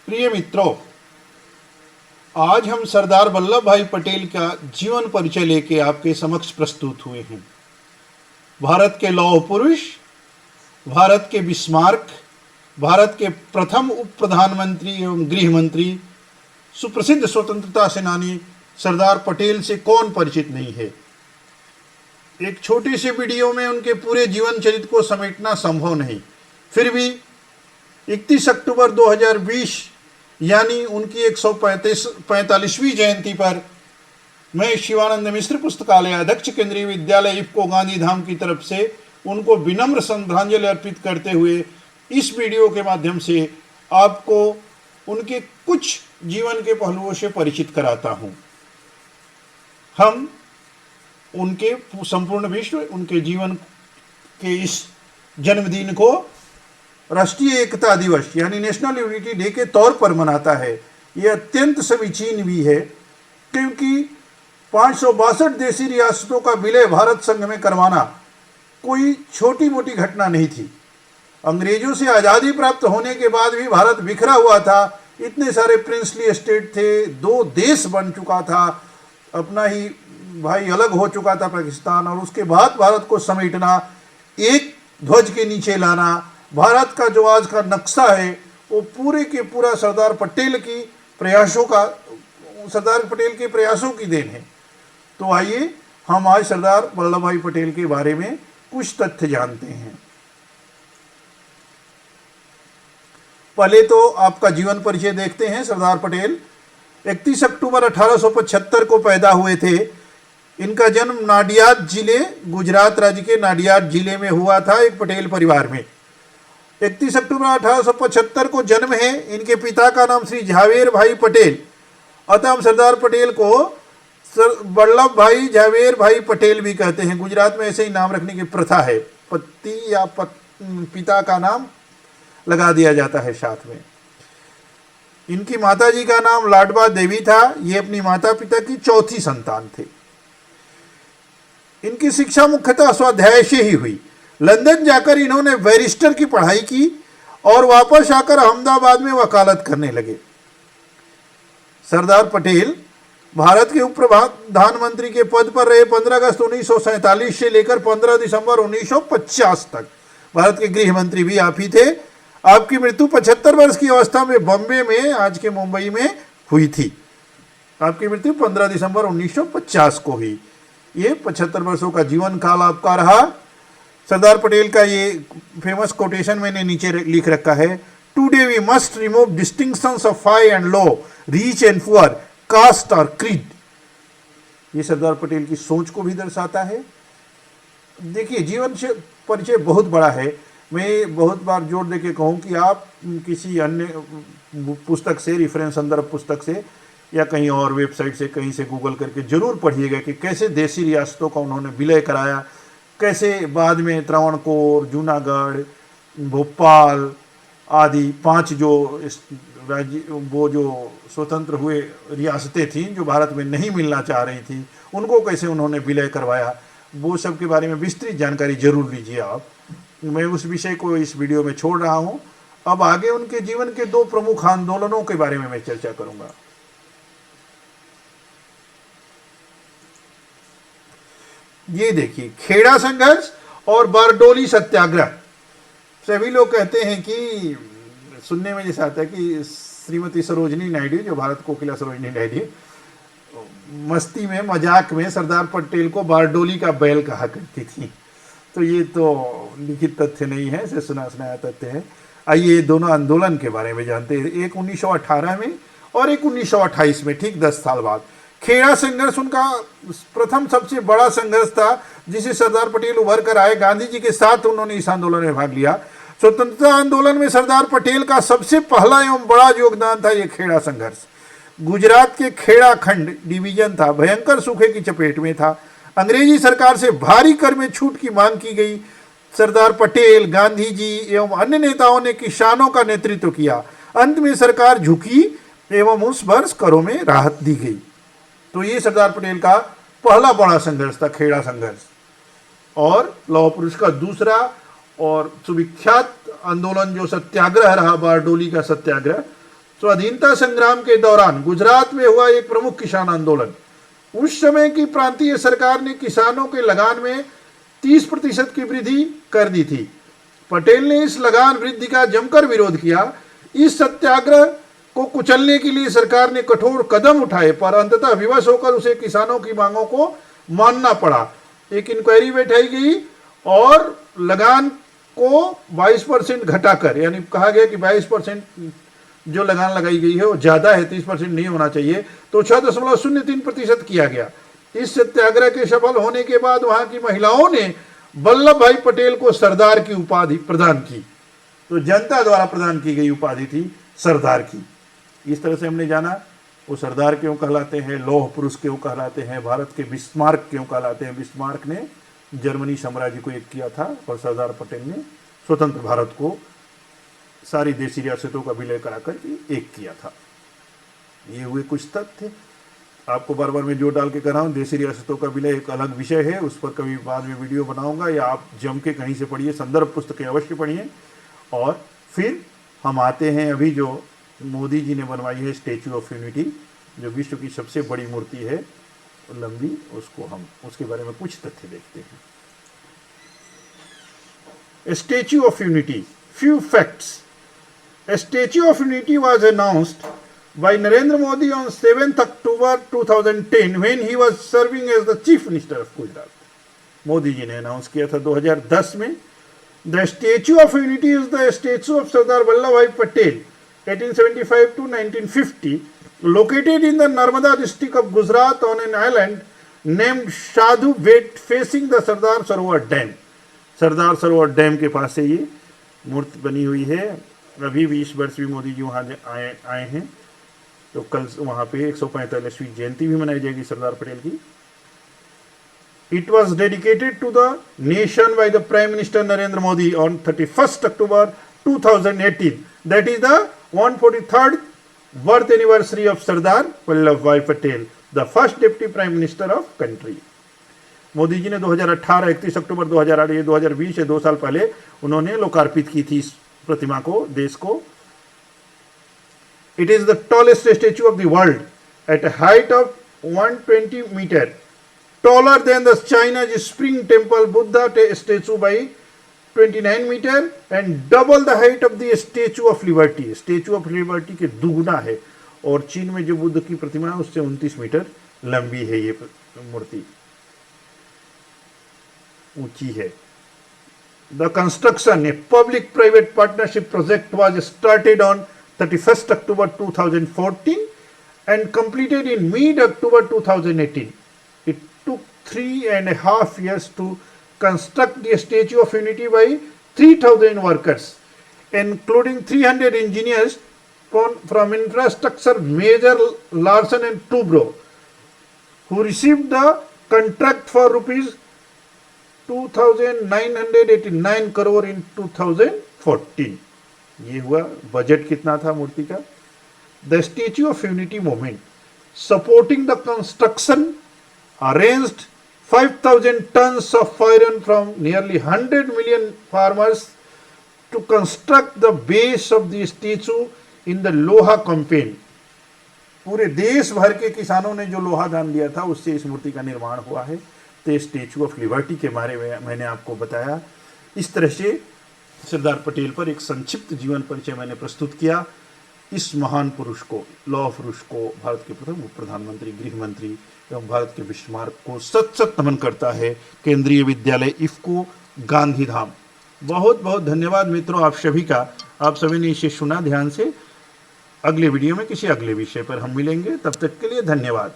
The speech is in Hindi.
प्रिय मित्रों, आज हम सरदार वल्लभ भाई पटेल का जीवन परिचय लेके आपके समक्ष प्रस्तुत हुए हैं। भारत के लौह पुरुष, भारत के बिस्मार्क, भारत के प्रथम उप प्रधानमंत्री एवं गृह मंत्री, सुप्रसिद्ध स्वतंत्रता सेनानी सरदार पटेल से कौन परिचित नहीं है। एक छोटे से वीडियो में उनके पूरे जीवन चरित्र को समेटना संभव नहीं, फिर भी 31 अक्टूबर 2020 यानी उनकी 145वीं जयंती पर मैं शिवानंद मिश्र पुस्तकालय अध्यक्ष केंद्रीय विद्यालय इफ्को गांधीधाम की तरफ से उनको विनम्र श्रद्धांजलि अर्पित करते हुए इस वीडियो के माध्यम से आपको उनके कुछ जीवन के पहलुओं से परिचित कराता हूं। हम उनके संपूर्ण विश्व उनके जीवन के इस जन्मदिन को राष्ट्रीय एकता दिवस यानी नेशनल यूनिटी डे के तौर पर मनाता है। यह अत्यंत समीचीन भी है क्योंकि 562 देशी रियासतों का विलय भारत संघ में करवाना कोई छोटी मोटी घटना नहीं थी। अंग्रेजों से आज़ादी प्राप्त होने के बाद भी भारत बिखरा हुआ था, इतने सारे प्रिंसली स्टेट थे, 2 देश बन चुका था, अपना ही भाई अलग हो चुका था पाकिस्तान, और उसके बाद भारत को समेटना, एक ध्वज के नीचे लाना, भारत का जो आज का नक्शा है वो पूरे के पूरा सरदार पटेल के प्रयासों की देन है। तो आइए हम आज सरदार वल्लभ भाई पटेल के बारे में कुछ तथ्य जानते हैं। पहले तो आपका जीवन परिचय देखते हैं। सरदार पटेल 31 अक्टूबर 1875 को पैदा हुए थे। इनका जन्म नाडियाद जिले, गुजरात राज्य के नाडियाद जिले में हुआ था, एक पटेल परिवार में। 31 अक्टूबर 1875 को जन्म है। इनके पिता का नाम श्री झावेर भाई पटेल, अतः हम सरदार पटेल को वल्लभ भाई झावेर भाई पटेल भी कहते हैं। गुजरात में ऐसे ही नाम रखने की प्रथा है, पति या पिता का नाम लगा दिया जाता है साथ में। इनकी माताजी का नाम लाडबा देवी था। ये अपनी माता पिता की चौथी संतान थे। इनकी शिक्षा मुख्यतः स्वाध्याय से ही हुई। लंदन जाकर इन्होंने बैरिस्टर की पढ़ाई की और वापस आकर अहमदाबाद में वकालत करने लगे। सरदार पटेल भारत के उप प्रधानमंत्री के पद पर रहे। 15 अगस्त 1947 से लेकर 15 दिसंबर 1950 तक भारत के गृह मंत्री भी आप ही थे। आपकी मृत्यु 75 वर्ष की अवस्था में बॉम्बे में, आज के मुंबई में हुई थी। आपकी मृत्यु 15 दिसंबर 1950 को हुई। ये 75 वर्षों का जीवन काल आपका रहा। सरदार पटेल का ये फेमस कोटेशन मैंने नीचे लिख रखा है, today we must remove distinctions of high and low, rich and poor, caste और क्रीड। ये सरदार पटेल की सोच को भी दर्शाता है। देखिए, जीवन से परिचय बहुत बड़ा है। मैं बहुत बार जोर देके कहूँ कि आप किसी अन्य पुस्तक से, रेफरेंस संदर्भ पुस्तक से या कहीं और वेबसाइट से, कहीं से गूगल करके जरूर पढ़िएगा कि कैसे देशी रियासतों का उन्होंने विलय कराया, कैसे बाद में त्रावणकोर, जूनागढ़, भोपाल आदि 5 जो राज्य, वो जो स्वतंत्र हुए रियासतें थीं जो भारत में नहीं मिलना चाह रही थी, उनको कैसे उन्होंने विलय करवाया, वो सब के बारे में विस्तृत जानकारी जरूर लीजिए आप। मैं उस विषय को इस वीडियो में छोड़ रहा हूँ। अब आगे उनके जीवन के 2 प्रमुख आंदोलनों के बारे में मैं चर्चा करूँगा। ये देखिए, खेड़ा संघर्ष और बारडोली सत्याग्रह। सभी लोग कहते हैं कि सुनने में जैसा आता है कि श्रीमती सरोजनी नायडू, जो भारत कोकिला सरोजनी नायडू, मस्ती में, मजाक में सरदार पटेल को बारडोली का बैल कहा करती थी। तो ये तो लिखित तथ्य नहीं है, इसे सुना सुनाया तथ्य है। आइए दोनों आंदोलन के बारे में जानते हैं। एक 1918 में और एक 1928 में, ठीक 10 साल बाद। खेड़ा संघर्ष उनका प्रथम सबसे बड़ा संघर्ष था जिसे सरदार पटेल उभर कर आए। गांधी जी के साथ उन्होंने इस आंदोलन में भाग लिया। स्वतंत्रता आंदोलन में सरदार पटेल का सबसे पहला एवं बड़ा योगदान था ये खेड़ा संघर्ष। गुजरात के खेड़ा खंड डिवीजन था, भयंकर सूखे की चपेट में था। अंग्रेजी सरकार से भारी कर में छूट की मांग की गई। सरदार पटेल, गांधी जी एवं अन्य नेताओं ने किसानों का नेतृत्व किया। अंत में सरकार झुकी एवं उस वर्ष करों में राहत दी गई। तो ये सरदार पटेल का पहला बड़ा संघर्ष था, खेड़ा संघर्ष। और लौह पुरुष का दूसरा और सुविख्यात आंदोलन जो सत्याग्रह रहा, बारडोली का सत्याग्रह, स्वाधीनता संग्राम के दौरान गुजरात में हुआ एक प्रमुख किसान आंदोलन। उस समय की प्रांतीय सरकार ने किसानों के लगान में 30% की वृद्धि कर दी थी। पटेल ने इस लगान वृद्धि का जमकर विरोध किया। इस सत्याग्रह को कुचलने के लिए सरकार ने कठोर कदम उठाए, पर अंततः विवश होकर उसे किसानों की मांगों को मानना पड़ा। एक इंक्वायरी बैठाई गई और लगान को 22% घटाकर, यानी कहा गया कि 22% जो लगान लगाई गई है वो ज्यादा है, 30% नहीं होना चाहिए, तो 6.03% किया गया। इस सत्याग्रह के सफल होने के बाद वहां की महिलाओं ने वल्लभ भाई पटेल को सरदार की उपाधि प्रदान की। तो जनता द्वारा प्रदान की गई उपाधि थी सरदार की। इस तरह से हमने जाना वो सरदार क्यों कहलाते हैं, लौह पुरुष क्यों कहलाते हैं, भारत के बिस्मार्क क्यों कहलाते हैं। बिस्मार्क ने जर्मनी साम्राज्य को एक किया था और सरदार पटेल ने स्वतंत्र भारत को सारी देशी रियासतों का विलय कराकर एक किया था। ये हुए कुछ तथ्य। आपको बार बार मैं जोर डाल के कह रहा हूँ, देशी रियासतों का विलय एक अलग विषय है, उस पर कभी बाद में वीडियो बनाऊंगा, या आप जम के कहीं से पढ़िए, संदर्भ पुस्तकें अवश्य पढ़िए। और फिर हम आते हैं अभी जो मोदी जी ने बनवाई है स्टैच्यू ऑफ यूनिटी, जो विश्व की सबसे बड़ी मूर्ति है लंबी, उसको हम उसके बारे में कुछ तथ्य देखते हैं। Statue of unity, few facts. A Statue of Unity was announced by Narendra Modi on 7th October 2010 when he was serving as the Chief Minister of Gujarat. Modi ji ने अनाउंस किया था 2010 में। The Statue of Unity is the statue of Sardar Vallabhbhai Patel, 1875 to 1950, located in the Narmada district of Gujarat on an island named Sadhu Bet facing the Sardar Sarovar Dam. Sardar Sarovar dam के पास से ये मूर्ति बनी हुई है। अभी 20 वर्ष भी मोदी जी वहाँ आए हैं, तो कल वहाँ पे 145वीं जयंती भी मनाई जाएगी सरदार पटेल की। It was dedicated to the nation by the prime minister Narendra Modi on 31 October 2018, that is the 143rd birth anniversary of Sardar Vallabhbhai Patel, the first deputy prime minister of country. Modi ji ने 2018 31 अक्टूबर 2008 ये 2020 है, 2 साल पहले उन्होंने लोकार्पित की थी इस प्रतिमा को देश को। It is the tallest statue of the world at a height of 120 meter, taller than the China's Spring Temple Buddha statue by 29 meter and double the height of the Statue of Liberty. Statue of Liberty के दुगुना है, और चीन में जो बुद्ध की प्रतिमा है उससे 29 मीटर लंबी है, ये मूर्ति ऊंची है। The construction, a public-private partnership project, was started on 31st October 2014 and completed in mid-October 2018. It took 3.5 years to construct the Statue of Unity by 3,000 workers, including 300 engineers from infrastructure major Larsen and Toubro, who received the contract for rupees 2,989 crore इन 2014। ये हुआ बजट कितना था मूर्ति का। The statue of unity movement supporting the construction arranged 5,000 tons of iron from nearly 100 million farmers to construct the base of the statue in the लोहा कैंपेन। पूरे देश भर के किसानों ने जो लोहा दान दिया था उससे इस मूर्ति का निर्माण हुआ है। तो स्टैच्यू ऑफ लिबर्टी के बारे में मैंने आपको बताया। इस तरह से सरदार पटेल पर एक संक्षिप्त जीवन परिचय मैंने प्रस्तुत किया। इस महान पुरुष को, लौह पुरुष को भारत के प्रथम उप प्रधानमंत्री, गृह मंत्री एवं भारत के बिस्मार्क को सत सत नमन करता है केंद्रीय विद्यालय इफ्को गांधीधाम। बहुत बहुत धन्यवाद मित्रों आप सभी का। आप सभी ने इसे सुना ध्यान से। अगले वीडियो में किसी अगले विषय पर हम मिलेंगे, तब तक के लिए धन्यवाद।